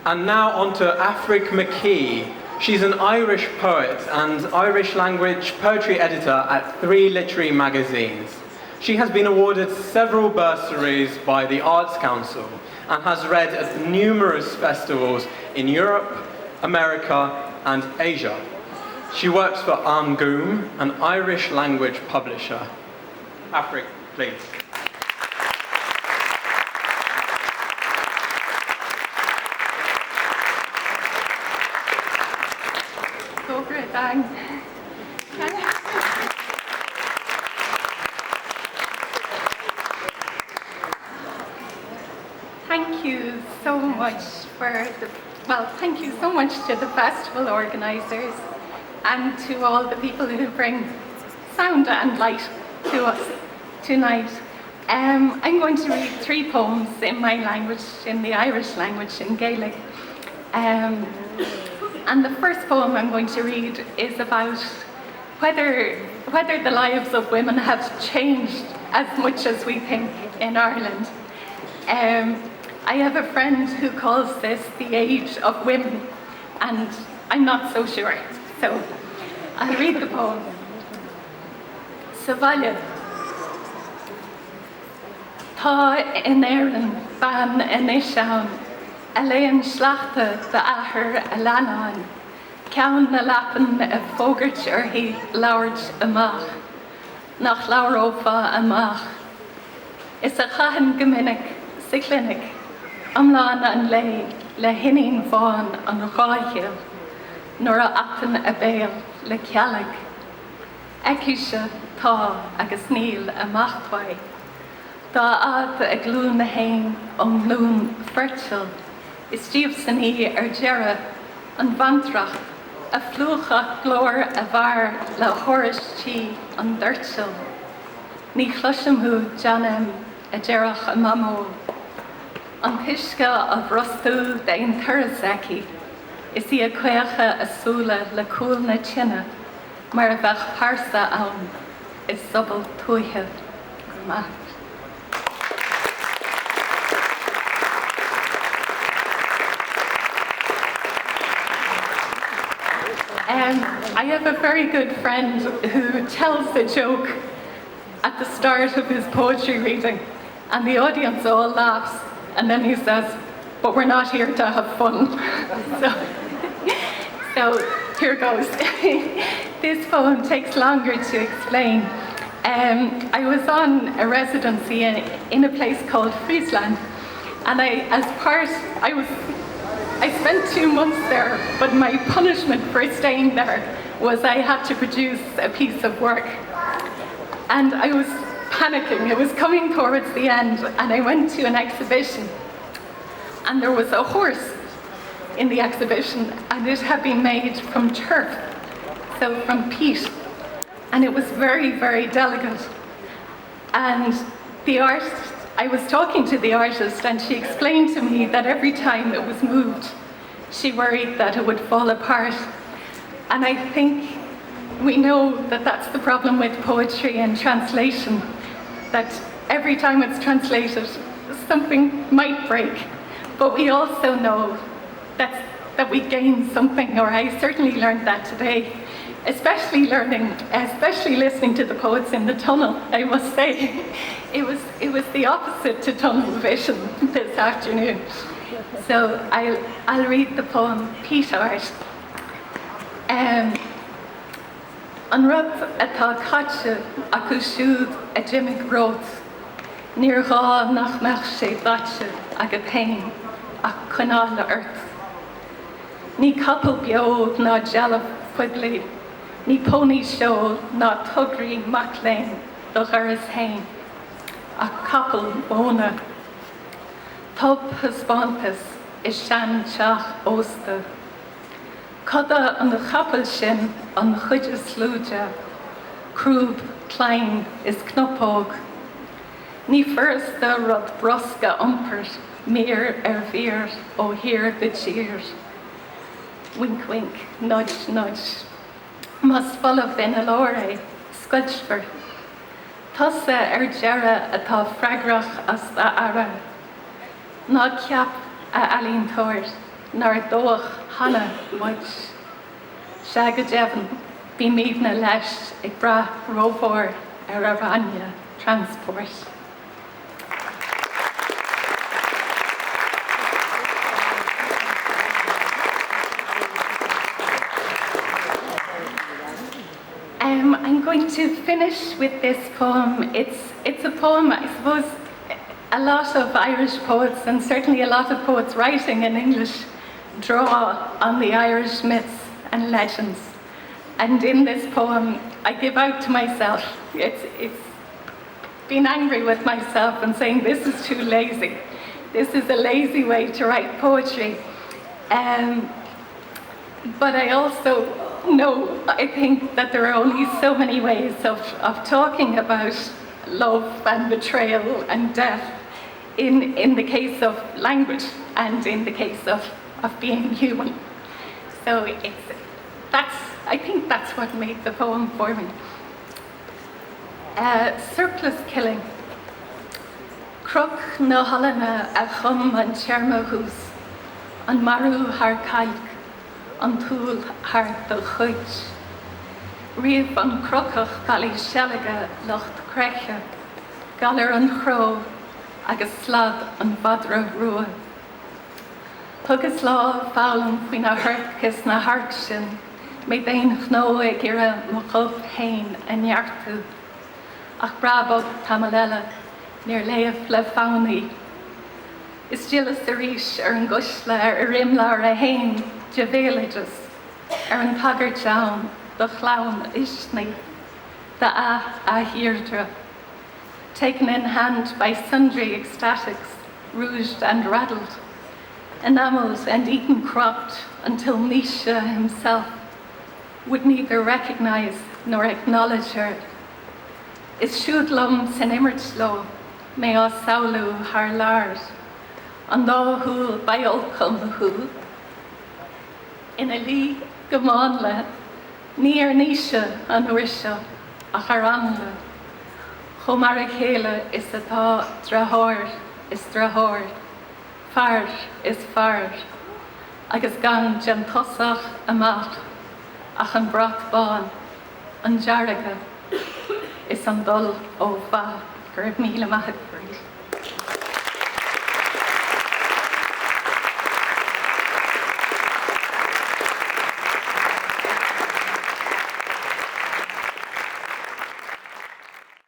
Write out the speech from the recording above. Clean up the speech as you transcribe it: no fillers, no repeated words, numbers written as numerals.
And now on to Aifric Mac Aodha. She's an Irish poet and Irish language poetry editor at 3 literary magazines. She has been awarded several bursaries by the Arts Council and has read at numerous festivals in Europe, America, and Asia. She works for An Sagart, an Irish language publisher. Aifric, please. Thank you so much thank you so much to the festival organisers and to all the people who bring sound and light to us tonight. I'm going to read 3 poems in my language, in the Irish language, in Gaelic. And the first poem I'm going to read is about whether the lives of women have changed as much as we think in Ireland. I have a friend who calls this the age of women, and I'm not so sure. So I'll read the poem. Savalya. Tá in éireann ban in Ishaun, Alain Schlachte de Ahar Alanan, Caun na Lappen Fogert Urhi Laurd Amach, nach Laurofa Amach. Is a Chahan Geminnick, Siklinnick, Amlan an le Hinnin Vaughan an Ráithil, nor a Appen a Bail le Cealag. Ekisha tá agus níl Amachwai. Da ad a glún na hain on lún fertil, is Stevesony Gera an Vantrach, a flucha glór a var le Horace Chi an Dirtil. Ní chlusimhu Janem a Gerach a Mamo. An Pishka of Rostu dain Thursaki, is he a quecha a Sula le cool na China, mar a vach parsa an, is subble tuihe Gurmat. I have a very good friend who tells the joke at the start of his poetry reading, and the audience all laughs, and then he says, but we're not here to have fun. So here goes. This poem takes longer to explain. I was on a residency in a place called Friesland, and I spent 2 months there, but my punishment for staying there was I had to produce a piece of work. And I was panicking. It was coming towards the end, and I went to an exhibition, and there was a horse in the exhibition, and it had been made from turf, so from peat, and it was very, very delicate. And I was talking to the artist, and she explained to me that every time it was moved, she worried that it would fall apart. And I think we know that that's the problem with poetry and translation, that every time it's translated, something might break. But we also know that we gain something, or I certainly learned that today, especially listening to the poets in the tunnel, I must say. It was the opposite to tunnel vision this afternoon. So I'll read the poem Petek. An rub atá caite acu siúd a Jimig Roth, níor gá nach meach sé daite ag a pein ach chuná le earth. Ní capal beod ná jealaf fuigli, ní pony show ná tugraí maclain do ghuras hain, ach capal bóna. Tub husbantas is sean teach ósta. Coda an chapel sin an chuide slúide, crúb klein is knopóg. Ní first the rud brosca umpert, mir vir ó hir the cheer. Wink wink, nudge nudge. Mas full in a lore, sculchver. Tusa Gera atá fragrach as the ara. Ná ceap a alín toir, nar dóch hana muid se go devan bí mína leis ag bra róbhór ar a bhaine transport. I'm going to finish with this poem. It's a poem, I suppose, a lot of Irish poets, and certainly a lot of poets writing in English, draw on the Irish myths and legends. And in this poem, I give out to myself. It's being angry with myself and saying, this is too lazy. This is a lazy way to write poetry. But I also know, I think that there are only so many ways of talking about love and betrayal and death in the case of language and in the case of being human. So I think that's what made the poem for me. Surplus killing. Cruk na halana a chum an cherma hús, an maru har caig, an túl har do chuid. Riamh an crocach gal í sealaga locht creche, galar an chró agus slad an badra rua. Tugus lá fálam faoin a hurtgus na hart sin, mé daon chnó ag ire mo chub hain a neartú. Ach brabog tamalela, níor léamh le fánaí. Is Julià sa rís ar an gusla ar rimla a hain, de villages, ar an tagart down, the clown isni, the a hirdra, taken in hand by sundry ecstatics, rouged and raddled, enamelled and eaten cropped until Misha himself would neither recognize nor acknowledge her. Is siúdlum san immertslo, me á saulu har lard, an dá húl by olcum hú. In a lí gománle, ní ar níise an uirse a charanle. Chomar a chéile is atá drahor is drahor, far is far, agus gan gen tosach amach, ach an brat bán, an jarraga is an dul ó fa, gur míle maithid.